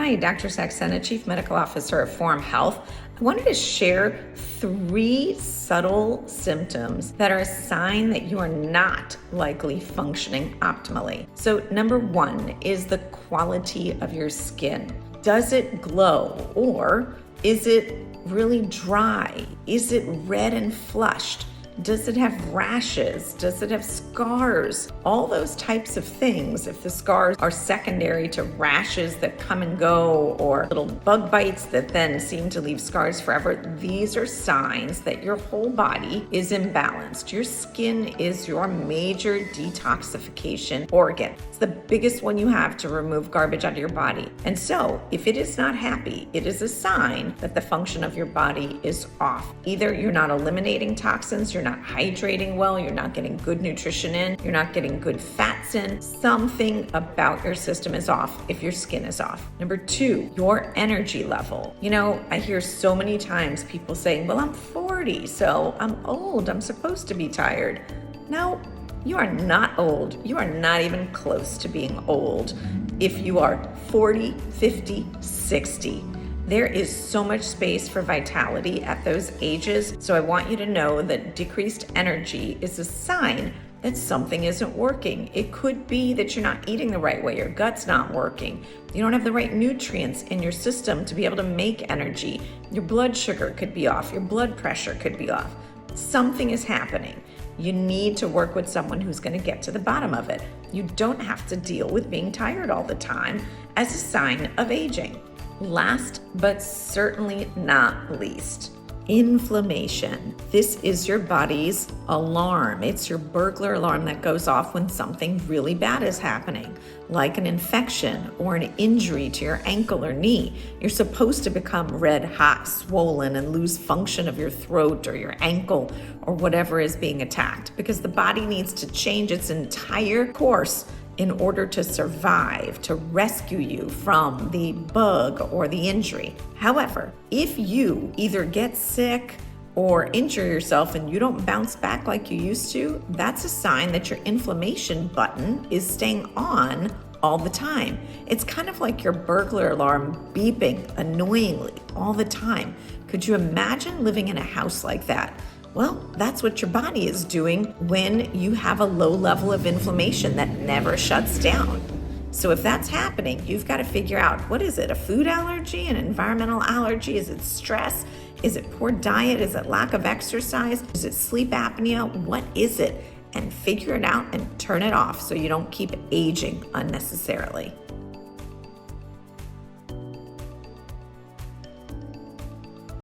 Hi, Dr. Saxena, Chief Medical Officer of Forum Health. I wanted to share 3 subtle symptoms that are a sign that you are not likely functioning optimally. So, number 1 is the quality of your skin. Does it glow, or is it really dry? Is it red and flushed? Does it have rashes? Does it have scars? All those types of things, if the scars are secondary to rashes that come and go or little bug bites that then seem to leave scars forever, these are signs that your whole body is imbalanced. Your skin is your major detoxification organ. It's the biggest one you have to remove garbage out of your body. And so, if it is not happy, it is a sign that the function of your body is off. Either you're not eliminating toxins, you're not hydrating well, you're not getting good nutrition in, you're not getting good fats in. Something about your system is off if your skin is off. Number 2, your energy level. I hear so many times people saying, well, I'm 40, so I'm old, I'm supposed to be tired. No, you are not old. You are not even close to being old. If you are 40, 50, 60, there is so much space for vitality at those ages. So I want you to know that decreased energy is a sign that something isn't working. It could be that you're not eating the right way, your gut's not working. You don't have the right nutrients in your system to be able to make energy. Your blood sugar could be off, your blood pressure could be off. Something is happening. You need to work with someone who's going to get to the bottom of it. You don't have to deal with being tired all the time as a sign of aging. Last, but certainly not least, inflammation. This is your body's alarm. It's your burglar alarm that goes off when something really bad is happening, like an infection or an injury to your ankle or knee. You're supposed to become red hot, swollen, and lose function of your throat or your ankle or whatever is being attacked, because the body needs to change its entire course in order to survive, to rescue you from the bug or the injury. However, if you either get sick or injure yourself and you don't bounce back like you used to, that's a sign that your inflammation button is staying on all the time. It's kind of like your burglar alarm beeping annoyingly all the time. Could you imagine living in a house like that? Well, that's what your body is doing when you have a low level of inflammation that never shuts down. So if that's happening, you've got to figure out, what is it? A food allergy, an environmental allergy? Is it stress? Is it poor diet? Is it lack of exercise? Is it sleep apnea? What is it? And figure it out and turn it off so you don't keep aging unnecessarily.